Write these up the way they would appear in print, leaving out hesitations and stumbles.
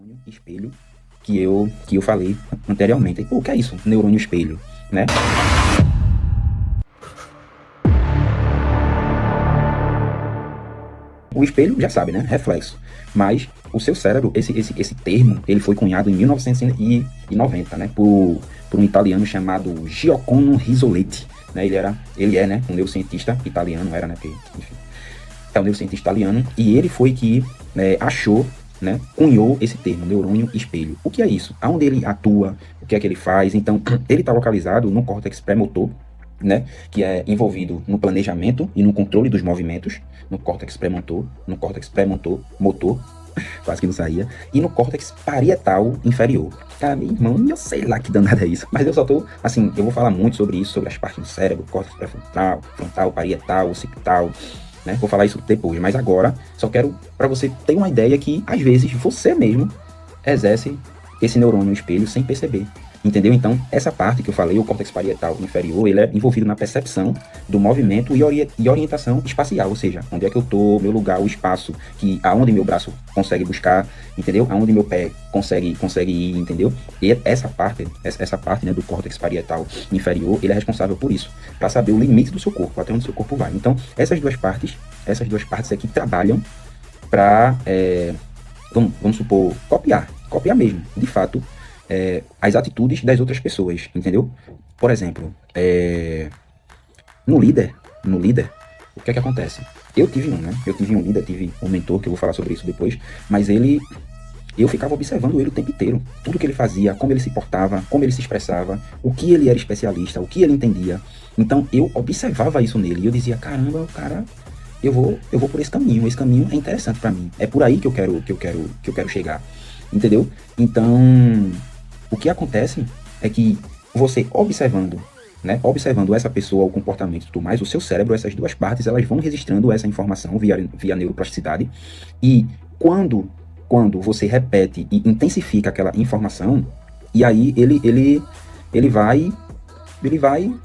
neurônio espelho que eu falei anteriormente. E, pô, o que é isso? Neurônio espelho, né? O espelho, já sabe, né? Reflexo. Mas o seu cérebro, esse termo, ele foi cunhado em 1990, né? Por um italiano chamado Giocono Risoletti. Né? Ele é, né? Um neurocientista italiano, era, né? Porque, enfim, é um neurocientista italiano. E ele foi que achou, né, cunhou esse termo, neurônio espelho. O que é isso? Aonde ele atua? O que é que ele faz? Então, ele está localizado no córtex pré-motor, né, que é envolvido no planejamento e no controle dos movimentos, no córtex pré-motor, motor, quase que não saía, e no córtex parietal inferior. Cara, meu irmão, eu sei lá que danada é isso, mas eu só tô, assim, eu vou falar muito sobre isso, sobre as partes do cérebro, córtex pré-frontal, frontal, parietal, occipital, né? Vou falar isso depois, mas agora só quero para você ter uma ideia que às vezes você mesmo exerce esse neurônio espelho sem perceber. Entendeu? Então, essa parte que eu falei, o córtex parietal inferior, ele é envolvido na percepção do movimento e orientação espacial, ou seja, onde é que eu tô, meu lugar, o espaço, que aonde meu braço consegue buscar, entendeu? Aonde meu pé consegue ir, entendeu? E essa parte, né, do córtex parietal inferior, ele é responsável por isso, para saber o limite do seu corpo, até onde o seu corpo vai. Então, essas duas partes aqui trabalham para, vamos supor, copiar mesmo, de fato, as atitudes das outras pessoas, entendeu? Por exemplo, no líder, o que é que acontece? Eu tive um, né? Eu tive um líder, tive um mentor, que eu vou falar sobre isso depois, mas eu ficava observando ele o tempo inteiro. Tudo que ele fazia, como ele se portava, como ele se expressava, o que ele era especialista, o que ele entendia. Então, eu observava isso nele e eu dizia, caramba, o cara, eu vou por esse caminho é interessante para mim. É por aí que eu quero chegar. Entendeu? Então, o que acontece é que você observando, né, observando essa pessoa, o comportamento e tudo mais, o seu cérebro, essas duas partes, elas vão registrando essa informação via neuroplasticidade, e quando você repete e intensifica aquela informação, e aí ele vai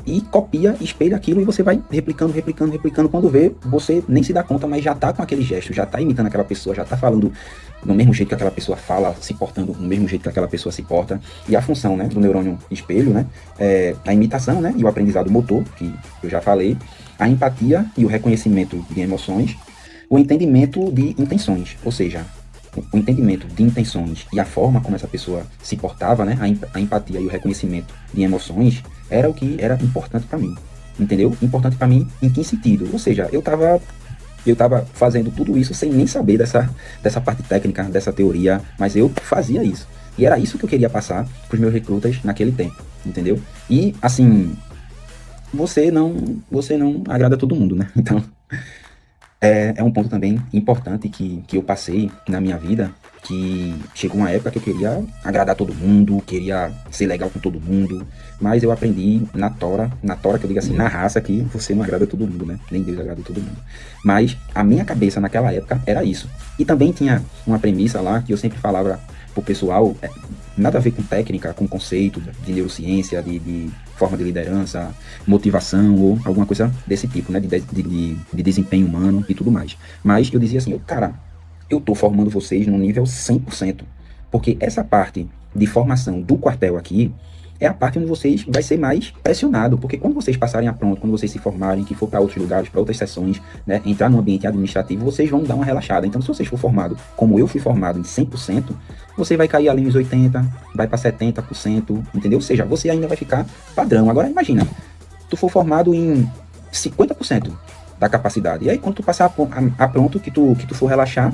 e copia, espelha aquilo, e você vai replicando. Quando vê, você nem se dá conta, mas já tá com aquele gesto, já tá imitando aquela pessoa, já tá falando do mesmo jeito que aquela pessoa fala, se portando do mesmo jeito que aquela pessoa se porta. E a função, né, do neurônio espelho, né, é a imitação, né, e o aprendizado motor, que eu já falei, a empatia e o reconhecimento de emoções, o entendimento de intenções, ou seja, o entendimento de intenções e a forma como essa pessoa se portava, né, a empatia e o reconhecimento de emoções, era o que era importante para mim, entendeu? Importante para mim em que sentido? Ou seja, eu tava fazendo tudo isso sem nem saber dessa parte técnica, dessa teoria, mas eu fazia isso. E era isso que eu queria passar para os meus recrutas naquele tempo, entendeu? E, assim, você não agrada todo mundo, né? Então, é um ponto também importante que eu passei na minha vida, que chegou uma época que eu queria agradar todo mundo, queria ser legal com todo mundo, mas eu aprendi na tora que eu digo assim, na raça, que você não agrada todo mundo, né? Nem Deus agrada todo mundo. Mas a minha cabeça naquela época era isso. E também tinha uma premissa lá que eu sempre falava pro pessoal, nada a ver com técnica, com conceito de neurociência, de forma de liderança, motivação ou alguma coisa desse tipo, né, de desempenho humano e tudo mais. Mas eu dizia assim, cara, eu tô formando vocês no nível 100%, porque essa parte de formação do quartel aqui é a parte onde vocês vai ser mais pressionado, porque quando vocês passarem a pronto, quando vocês se formarem, que for para outros lugares, para outras sessões, né, entrar no ambiente administrativo, vocês vão dar uma relaxada. Então, se vocês for formado como eu fui formado em 100%, você vai cair ali nos 80%, vai para 70%, entendeu? Ou seja, você ainda vai ficar padrão. Agora, imagina, tu for formado em 50% da capacidade, e aí quando tu passar a pronto, que tu for relaxar,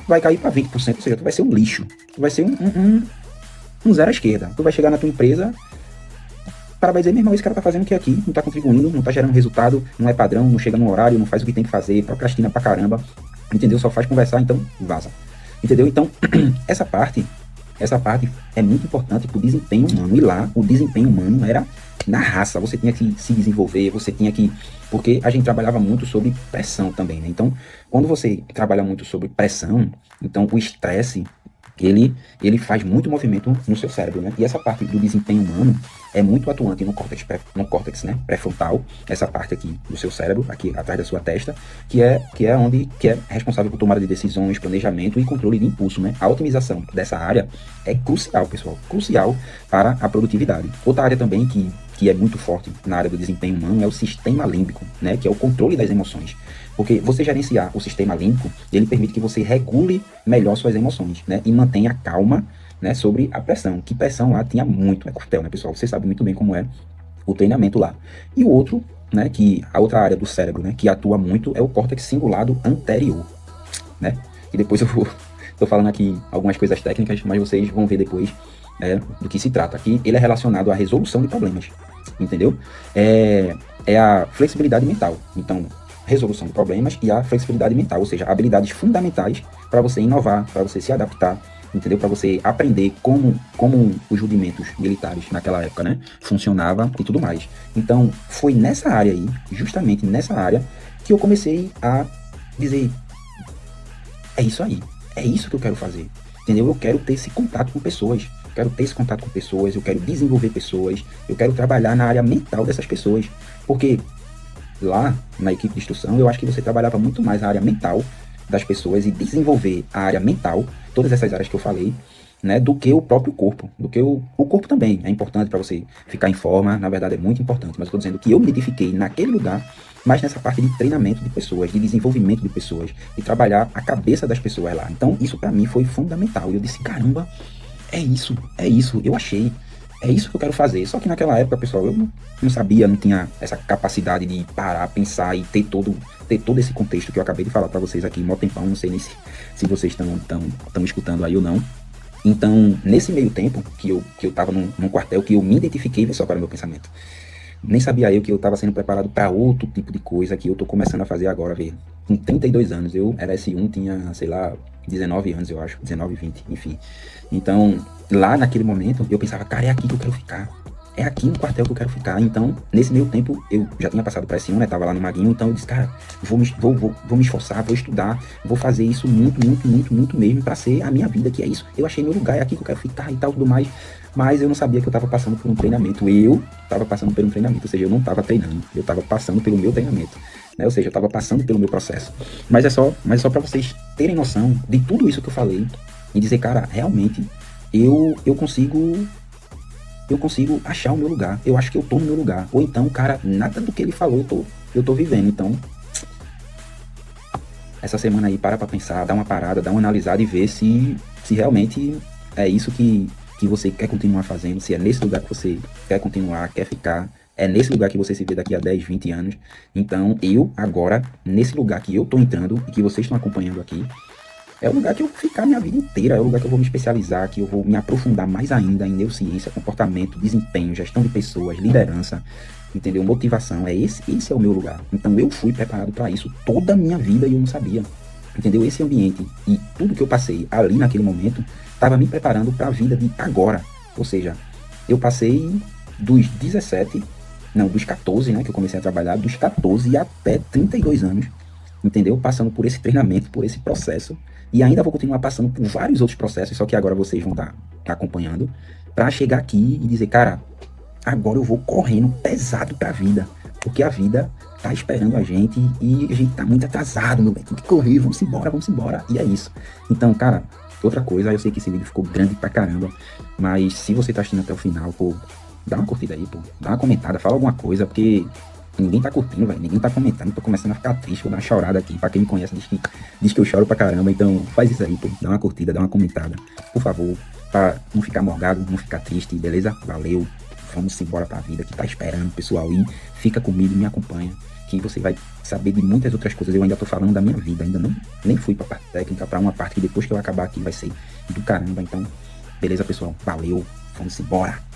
vai cair para 20%, ou seja, tu vai ser um lixo, tu vai ser um zero à esquerda. Tu vai chegar na tua empresa, o cara vai dizer, meu irmão, esse cara tá fazendo o que aqui? Não tá contribuindo, não tá gerando resultado, não é padrão, não chega no horário, não faz o que tem que fazer, procrastina pra caramba, entendeu? Só faz conversar, então vaza. Entendeu? Então, essa parte é muito importante pro desempenho humano. E lá, o desempenho humano era na raça. Você tinha que se desenvolver, você tinha que... Porque a gente trabalhava muito sobre pressão também, né? Então, quando você trabalha muito sobre pressão, então o estresse ele faz muito movimento no seu cérebro, né? E essa parte do desempenho humano é muito atuante no córtex, né? Pré-frontal, essa parte aqui do seu cérebro, aqui atrás da sua testa, que é responsável por tomada de decisões, planejamento e controle de impulso, né? A otimização dessa área é crucial, pessoal, crucial para a produtividade. Outra área também que é muito forte na área do desempenho humano é o sistema límbico, né? Que é o controle das emoções. Porque você gerenciar o sistema límbico, ele permite que você regule melhor suas emoções, né? E mantenha calma, né, sobre a pressão. Que pressão lá tinha muito, é quartel, né, pessoal? Você sabe muito bem como é o treinamento lá. E o outro, né, que a outra área do cérebro, né, que atua muito é o córtex cingulado anterior, né? E depois eu vou tô falando aqui algumas coisas técnicas, mas vocês vão ver depois, né, do que se trata. Aqui ele é relacionado à resolução de problemas, entendeu? É a flexibilidade mental. Então, resolução de problemas e a flexibilidade mental, ou seja, habilidades fundamentais para você inovar, para você se adaptar, entendeu? Para você aprender como os rudimentos militares naquela época, né, funcionava e tudo mais. Então, foi nessa área aí, justamente nessa área, que eu comecei a dizer, é isso aí, é isso que eu quero fazer, entendeu? Eu quero ter esse contato com pessoas, eu quero ter esse contato com pessoas, eu quero desenvolver pessoas, eu quero trabalhar na área mental dessas pessoas, porque lá na equipe de instrução, eu acho que você trabalhava muito mais a área mental das pessoas e desenvolver a área mental, todas essas áreas que eu falei, né, do que o próprio corpo, do que o corpo também é importante para você ficar em forma, na verdade é muito importante, mas eu estou dizendo que eu me identifiquei naquele lugar, mas nessa parte de treinamento de pessoas, de desenvolvimento de pessoas, de trabalhar a cabeça das pessoas lá. Então isso para mim foi fundamental, e eu disse, caramba, é isso, eu achei. É isso que eu quero fazer. Só que naquela época, pessoal, eu não sabia, não tinha essa capacidade de parar, pensar e ter todo esse contexto que eu acabei de falar para vocês aqui, mó tempão, não sei nem se vocês estão escutando aí ou não. Então, nesse meio tempo que eu tava num quartel, que eu me identifiquei, vê só qual era o meu pensamento. Nem sabia eu que eu estava sendo preparado para outro tipo de coisa que eu tô começando a fazer agora, velho. Com 32 anos, eu era S1, tinha, sei lá, 19 anos, eu acho, 19, 20, enfim. Então, lá naquele momento, eu pensava, cara, é aqui que eu quero ficar. É aqui no quartel que eu quero ficar. Então, nesse meio tempo, eu já tinha passado para S1, né? Tava lá no Maguinho, então eu disse, cara, vou me esforçar, vou estudar, vou fazer isso muito mesmo para ser a minha vida, que é isso. Eu achei meu lugar, é aqui que eu quero ficar e tal, tudo mais. Mas eu não sabia que eu estava passando por um treinamento. Eu estava passando por um treinamento, ou seja, eu não estava treinando, eu estava passando pelo meu treinamento, né? Ou seja, eu estava passando pelo meu processo. Mas é só para vocês terem noção de tudo isso que eu falei e dizer, cara, realmente eu consigo achar o meu lugar. Eu acho que eu tô no meu lugar. Ou então, cara, nada do que ele falou eu tô vivendo. Então, essa semana aí, para pensar, dá uma parada, dá uma analisada e ver se realmente é isso que você quer continuar fazendo, se é nesse lugar que você quer continuar, quer ficar, é nesse lugar que você se vê daqui a 10, 20 anos. Então, eu agora, nesse lugar que eu tô entrando e que vocês estão acompanhando aqui, é o lugar que eu vou ficar minha vida inteira, é o lugar que eu vou me especializar, que eu vou me aprofundar mais ainda em neurociência, comportamento, desempenho, gestão de pessoas, liderança, entendeu? Motivação, esse é o meu lugar. Então eu fui preparado para isso toda a minha vida e eu não sabia, entendeu? Esse ambiente e tudo que eu passei ali naquele momento estava me preparando para a vida de agora. Ou seja, eu passei dos 14, né, que eu comecei a trabalhar, dos 14 até 32 anos, entendeu? Passando por esse treinamento, por esse processo, e ainda vou continuar passando por vários outros processos, só que agora vocês vão estar acompanhando, para chegar aqui e dizer, cara, agora eu vou correndo pesado pra vida, porque a vida tá esperando a gente e a gente tá muito atrasado, meu bem, tem que correr, vamos embora, e é isso. Então, cara, outra coisa, eu sei que esse vídeo ficou grande pra caramba, mas se você tá assistindo até o final, pô, dá uma curtida aí, pô, dá uma comentada, fala alguma coisa, porque ninguém tá curtindo, velho, ninguém tá comentando, tô começando a ficar triste, vou dar uma chorada aqui, pra quem me conhece diz que eu choro pra caramba, então faz isso aí, pô, dá uma curtida, dá uma comentada, por favor, pra não ficar morgado, não ficar triste, beleza? Valeu, vamos embora pra vida que tá esperando, pessoal, e fica comigo, me acompanha, que você vai saber de muitas outras coisas. Eu ainda tô falando da minha vida, ainda nem fui pra parte técnica, pra uma parte que depois que eu acabar aqui vai ser do caramba, então, beleza, pessoal, valeu, vamos embora.